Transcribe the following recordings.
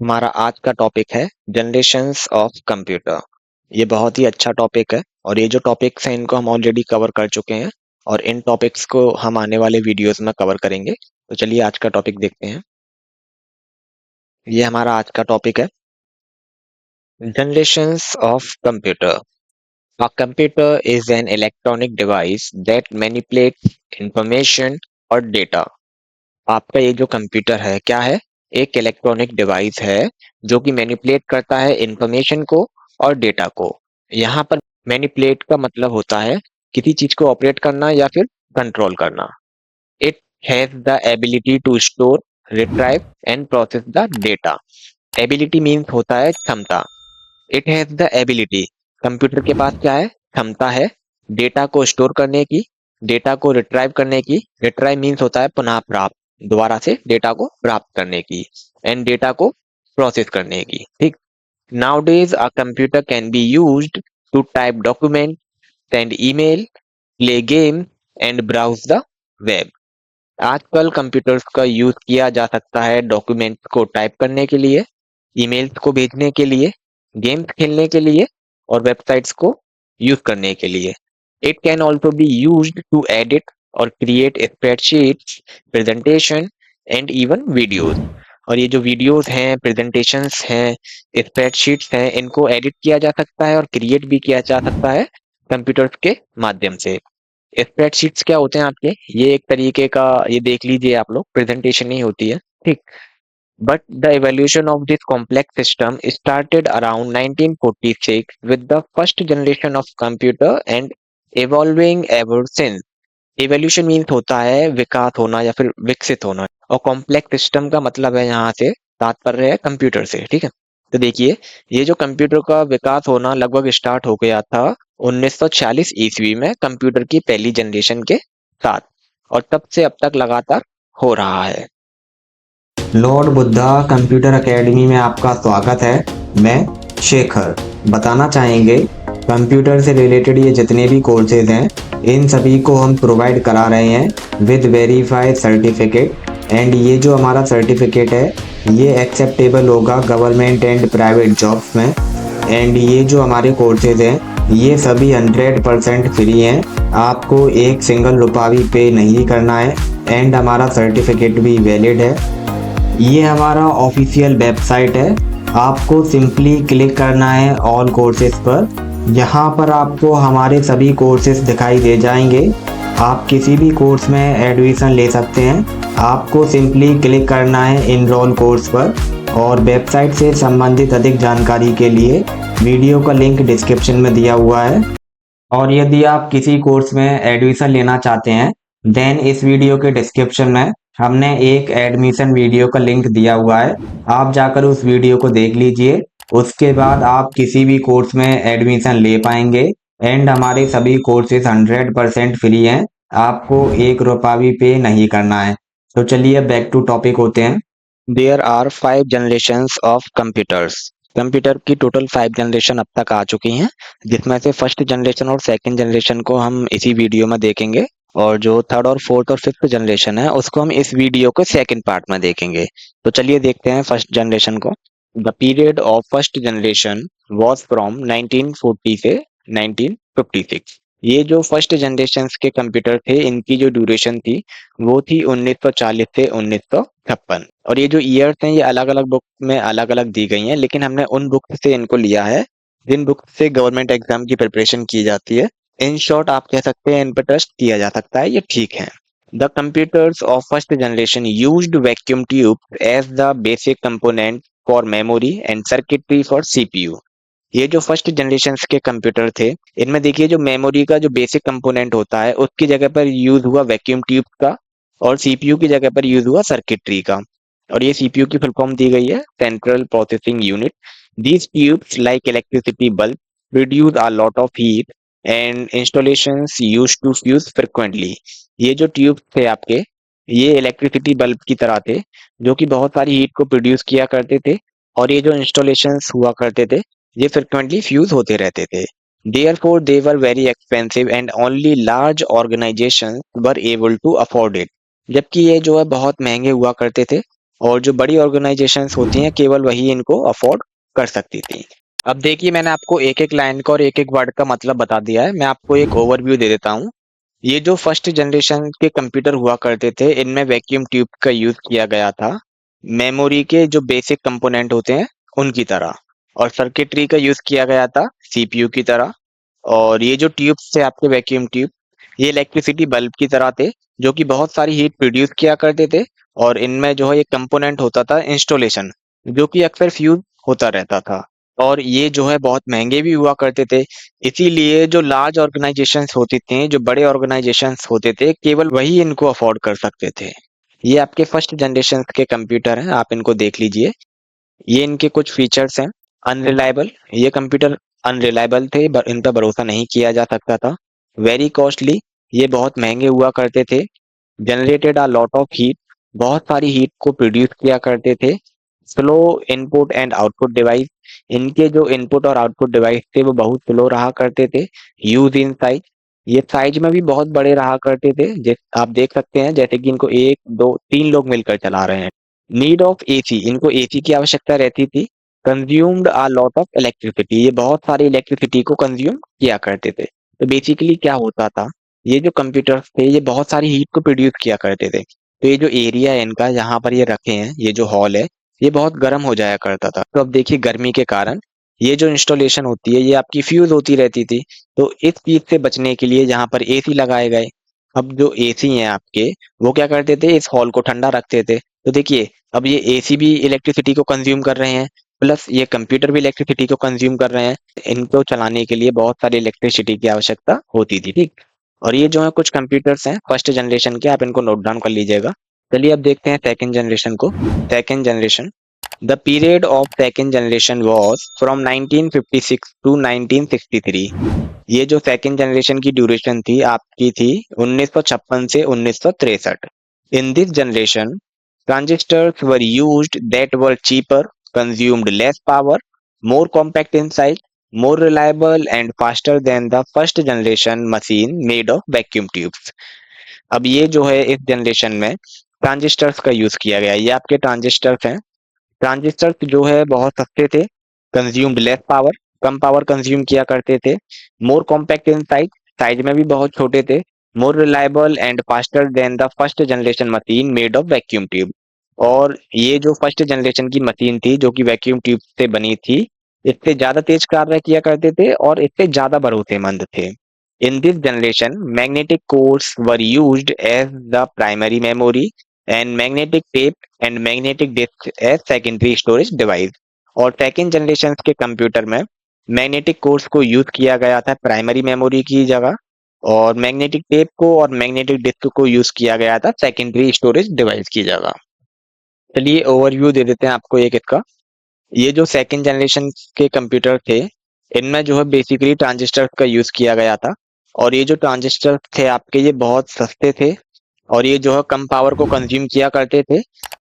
हमारा आज का टॉपिक है जनरेशंस ऑफ कंप्यूटर। ये बहुत ही अच्छा टॉपिक है और ये जो टॉपिक्स हैं इनको हम ऑलरेडी कवर कर चुके हैं और इन टॉपिक्स को हम आने वाले वीडियोस में कवर करेंगे। तो चलिए आज का टॉपिक देखते हैं। ये हमारा आज का टॉपिक है generations of computer. A computer is an electronic device that manipulates information और data। आपका ये जो कंप्यूटर है क्या है? एक इलेक्ट्रॉनिक डिवाइस है जो कि मैनिपुलेट करता है इंफॉर्मेशन को और डेटा को। यहाँ पर मैनिपुलेट का मतलब होता है किसी चीज को ऑपरेट करना या फिर कंट्रोल करना। It has the ability to store, retrieve and process the data. Ability means होता है क्षमता। It has the ability, computer के पास क्या है? क्षमता है डेटा को स्टोर करने की, डेटा को रिट्राइव करने की। रिट्राइव मीन्स होता है पुनः प्राप्त, दोबारा से डेटा को प्राप्त करने की, एंड डेटा को प्रोसेस करने की। ठीक। Nowadays a computer can be used to type document, send email, play game and browse the web. आजकल कंप्यूटर्स का यूज किया जा सकता है डॉक्यूमेंट्स को टाइप करने के लिए, ईमेल्स को भेजने के लिए, गेम्स खेलने के लिए और वेबसाइट्स को यूज करने के लिए। It can also be used to edit और create spreadsheets, presentation and even videos. और ये जो वीडियोस हैं, प्रेजेंटेशंस हैं, स्प्रेडशीट्स हैं, इनको एडिट किया जा सकता है और क्रिएट भी किया जा सकता है कंप्यूटर्स के माध्यम से। स्प्रेडशीट्स क्या होते हैं आपके? ये एक तरीके का, ये देख लीजिए आप लोग, प्रेजेंटेशन ही होती है। ठीक। But the evolution of this complex system started around 1946 with the first generation of computer and evolving ever since। Evolution means होता है विकास होना या फिर विकसित होना, और कॉम्प्लेक्स सिस्टम का मतलब है यहाँ से तात्पर्य है कंप्यूटर से। ठीक है। तो देखिए, ये जो कंप्यूटर का विकास होना लगभग स्टार्ट हो गया था 1946 ईस्वी में कंप्यूटर की पहली जनरेशन के साथ, और तब से अब तक लगातार हो रहा है। लॉर्ड बुद्धा कंप्यूटर एकेडमी में आपका स्वागत है। मैं शेखर बताना चाहेंगे कंप्यूटर से रिलेटेड ये जितने भी कोर्सेज हैं इन सभी को हम प्रोवाइड करा रहे हैं विद वेरीफाइड सर्टिफिकेट। एंड ये जो हमारा सर्टिफिकेट है ये एक्सेप्टेबल होगा गवर्नमेंट एंड प्राइवेट जॉब्स में। एंड ये जो हमारे कोर्सेज हैं ये सभी 100% फ्री हैं, आपको एक सिंगल रुपया भी पे नहीं करना है एंड हमारा सर्टिफिकेट भी वैलिड है। ये हमारा ऑफिशियल वेबसाइट है, आपको सिंपली क्लिक करना है ऑल कोर्सेज पर। यहाँ पर आपको हमारे सभी कोर्सेज दिखाई दे जाएंगे, आप किसी भी कोर्स में एडमिशन ले सकते हैं। आपको सिंपली क्लिक करना है इनरोल कोर्स पर, और वेबसाइट से संबंधित अधिक जानकारी के लिए वीडियो का लिंक डिस्क्रिप्शन में दिया हुआ है। और यदि आप किसी कोर्स में एडमिशन लेना चाहते हैं देन इस वीडियो के डिस्क्रिप्शन में हमने एक एडमिशन वीडियो का लिंक दिया हुआ है, आप जाकर उस वीडियो को देख लीजिए। उसके बाद आप किसी भी कोर्स में एडमिशन ले पाएंगे एंड हमारे सभी कोर्सेज 100% फ्री हैं, आपको एक रुपया भी पे नहीं करना है। तो चलिए बैक टू टॉपिक होते हैं। There are 5 generations of computers। Computer की टोटल 5 जनरेशन अब तक आ चुकी हैं, जिसमें से फर्स्ट जनरेशन और सेकंड जनरेशन को हम इसी वीडियो में देखेंगे, और जो थर्ड और फोर्थ और फिफ्थ जनरेशन है उसको हम इस वीडियो के सेकंड पार्ट में देखेंगे। तो चलिए देखते हैं फर्स्ट जनरेशन को। The period of first generation was from 1940 से 1956। ये जो फर्स्ट जनरेशन के कंप्यूटर थे इनकी जो ड्यूरेशन थी वो थी 1940 से 1956। और ये जो ईयर्स हैं ये अलग अलग बुक में अलग अलग दी गई हैं, लेकिन हमने उन बुक से इनको लिया है जिन बुक से गवर्नमेंट एग्जाम की प्रिपरेशन की जाती है। इन शॉर्ट आप कह सकते हैं इन पर ट्रस्ट किया जा सकता है, ये ठीक है। The computers of first generation used vacuum tube as the basic component for memory and circuitry for CPU. ये जो फर्स्ट जनरेशन के कंप्यूटर थे इनमें देखिए जो मेमोरी का जो बेसिक कंपोनेंट होता है उसकी जगह पर यूज हुआ वैक्यूम ट्यूब का, और सीपीयू की जगह पर यूज हुआ सर्किटरी का। और ये सीपीयू की फुल फॉर्म दी गई है central processing unit. These tubes like electricity bulb produce a lot of heat and installations used to fuse frequently. ये जो ट्यूब थे आपके ये इलेक्ट्रिसिटी बल्ब की तरह थे जो कि बहुत सारी हीट को प्रोड्यूस किया करते थे, और ये जो इंस्टॉलेशंस हुआ करते थे ये फ्रिक्वेंटली फ्यूज होते रहते थे। Therefore, they were very expensive and only large organizations were able to afford it। जबकि ये जो है बहुत महंगे हुआ करते थे और जो बड़ी ऑर्गेनाइजेशंस होती हैं केवल वही इनको अफोर्ड कर सकती थी। अब देखिए मैंने आपको एक एक लाइन का और एक एक वर्ड का मतलब बता दिया है, मैं आपको एक ओवरव्यू दे देता हूँ। ये जो फर्स्ट जनरेशन के कंप्यूटर हुआ करते थे इनमें वैक्यूम ट्यूब का यूज किया गया था मेमोरी के जो बेसिक कंपोनेंट होते हैं उनकी तरह, और सर्किटरी का यूज किया गया था सीपीयू की तरह। और ये जो ट्यूब्स थे आपके वैक्यूम ट्यूब, ये इलेक्ट्रिसिटी बल्ब की तरह थे जो कि बहुत सारी हीट प्रोड्यूस किया करते थे। और इनमें जो है ये कंपोनेंट होता था इंस्टॉलेशन, जो कि अक्सर फ्यूज होता रहता था। और ये जो है बहुत महंगे भी हुआ करते थे, इसीलिए जो लार्ज ऑर्गेनाइजेशंस होती थी, जो बड़े ऑर्गेनाइजेशंस होते थे, केवल वही इनको अफोर्ड कर सकते थे। ये आपके फर्स्ट जनरेशन के कंप्यूटर हैं, आप इनको देख लीजिए। ये इनके कुछ फीचर्स हैं। अनरिलायबल, ये कंप्यूटर अनरिलायबल थे, इन पर भरोसा नहीं किया जा सकता था। वेरी कॉस्टली, ये बहुत महंगे हुआ करते थे। Generated a lot of heat, बहुत सारी हीट को प्रोड्यूस किया करते थे। Slow input and output device, इनके जो इनपुट और आउटपुट डिवाइस थे वो बहुत स्लो रहा करते थे। यूज इन साइज, ये साइज में भी बहुत बड़े रहा करते थे, जैसे आप देख सकते हैं जैसे कि इनको एक दो तीन लोग मिलकर चला रहे हैं। नीड ऑफ एसी, इनको एसी की आवश्यकता रहती थी। Consumed a lot of electricity, ये बहुत सारी इलेक्ट्रिसिटी को कंज्यूम किया करते थे। तो बेसिकली क्या होता था, ये जो कंप्यूटर्स थे ये बहुत सारी हीट को प्रोड्यूस किया करते थे। तो ये जो एरिया है इनका यहाँ पर ये रखे हैं, ये जो हॉल है, ये बहुत गर्म हो जाया करता था। तो अब देखिए गर्मी के कारण ये जो इंस्टॉलेशन होती है ये आपकी फ्यूज होती रहती थी। तो इस चीज से बचने के लिए यहाँ पर एसी लगाए गए। अब जो एसी हैं आपके, वो क्या करते थे, इस हॉल को ठंडा रखते थे। तो देखिए अब ये एसी भी इलेक्ट्रिसिटी को कंज्यूम कर रहे हैं, प्लस ये कंप्यूटर भी इलेक्ट्रिसिटी को कंज्यूम कर रहे हैं। इनको चलाने के लिए बहुत सारी इलेक्ट्रिसिटी की आवश्यकता होती थी, ठीक। और ये जो है कुछ कंप्यूटर्स हैं फर्स्ट जनरेशन के, आप इनको नोट डाउन कर लीजिएगा। चलिए अब देखते हैं सेकंड जनरेशन को। Second generation, the period of second generation was from 1956 to 1963। ये जो सेकंड जनरेशन की ड्यूरेशन थी आपकी थी 1956 से 1963। इन this generation transistors were used that were cheaper, consumed less power, more compact in size, more reliable and faster than the first generation machine made of vacuum tubes। अब ये जो है इस जनरेशन में ट्रांजिस्टर्स का यूज किया गया है। ये आपके ट्रांजिस्टर्स हैं। ट्रांजिस्टर्स जो है बहुत सस्ते थे, कंज्यूम्ड लेस पावर, कम पावर कंज्यूम किया करते थे। मोर कॉम्पैक्ट इन साइज, साइज में भी बहुत छोटे थे। More reliable and faster than the first generation machine made of vacuum tube. और ये जो फर्स्ट जनरेशन की मशीन थी जो कि वैक्यूम ट्यूब से बनी थी, इससे ज्यादा तेज कार्य किया करते थे और इससे ज्यादा भरोसेमंद थे। In this generation magnetic cores were used as the primary memory and magnetic tape and magnetic disk as secondary storage device. और सेकेंड जनरेशन के कंप्यूटर में मैग्नेटिक कोर्स को यूज किया गया था प्राइमरी मेमोरी की जगह, और मैग्नेटिक टेप को और मैग्नेटिक डिस्क को यूज किया गया था सेकेंडरी स्टोरेज डिवाइस की जगह। चलिए ओवरव्यू दे देते हैं आपको एक इसका। ये जो सेकंड जनरेशन के कंप्यूटर थे, इनमें जो है बेसिकली ट्रांजिस्टर का यूज किया गया था। और ये जो ट्रांजिस्टर थे आपके ये बहुत सस्ते थे, और ये जो है कम पावर को कंज्यूम किया करते थे।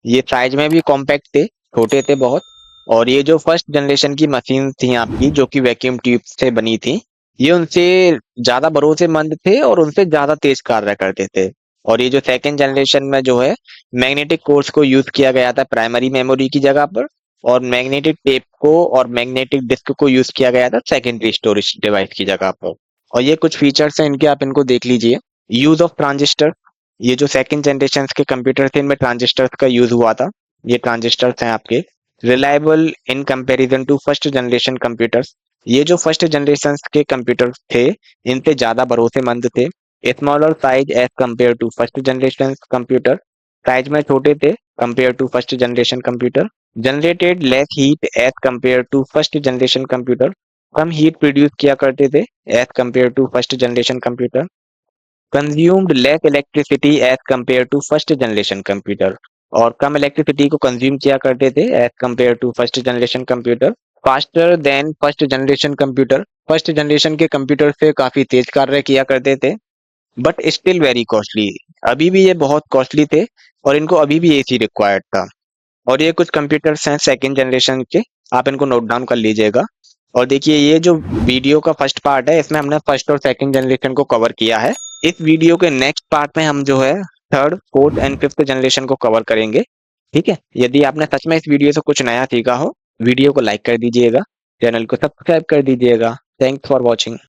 ये साइज में भी कॉम्पैक्ट थे, छोटे थे बहुत। और ये जो फर्स्ट जनरेशन की मशीन थी आपकी जो कि वैक्यूम ट्यूब से बनी थी, ये उनसे ज्यादा भरोसेमंद थे और उनसे ज्यादा तेज कार्य करते थे। और ये जो सेकंड जनरेशन में जो है मैग्नेटिक कोर्स को यूज किया गया था प्राइमरी मेमोरी की जगह पर, और मैग्नेटिक टेप को और मैग्नेटिक डिस्क को यूज किया गया था सेकेंडरी स्टोरेज डिवाइस की जगह पर। और ये कुछ फीचर्स हैं इनके, आप इनको देख लीजिए। यूज ऑफ ट्रांजिस्टर, ये जो सेकंड जनरेशन के कंप्यूटर थे इनमें ट्रांजिस्टर्स का यूज हुआ था। ये ट्रांजिस्टर्स हैं आपके। Reliable in comparison to first generation computers, ये जो फर्स्ट जनरेशन के कंप्यूटर्स थे इनसे ज्यादा भरोसेमंद थे। Smaller size as compare to first generation computer, size में छोटे थे compare to first generation computer. Generated less heat as compare to first generation computer, कम हीट प्रोड्यूस किया करते थे as compare to first generation computer. Consumed less electricity as compare to first generation computer, और कम इलेक्ट्रिसिटी को consume किया करते थे as compare to first generation computer. Faster than first generation computer, first generation के कंप्यूटर से काफी तेज कार्य किया करते थे। बट स्टिल वेरी कॉस्टली, अभी भी ये बहुत कॉस्टली थे और इनको अभी भी एसी रिक्वायर्ड था। और ये कुछ कंप्यूटर्स हैं सेकंड जनरेशन के, आप इनको नोट डाउन कर लीजिएगा। और देखिए ये जो वीडियो का फर्स्ट पार्ट है इसमें हमने फर्स्ट और सेकंड जनरेशन को कवर किया है। इस वीडियो के नेक्स्ट पार्ट में हम जो है third fourth and fifth generation को कवर करेंगे। ठीक है, यदि आपने सच में इस वीडियो से कुछ नया सीखा हो, वीडियो को लाइक कर दीजिएगा, चैनल को सब्सक्राइब कर दीजिएगा। Thanks for watching.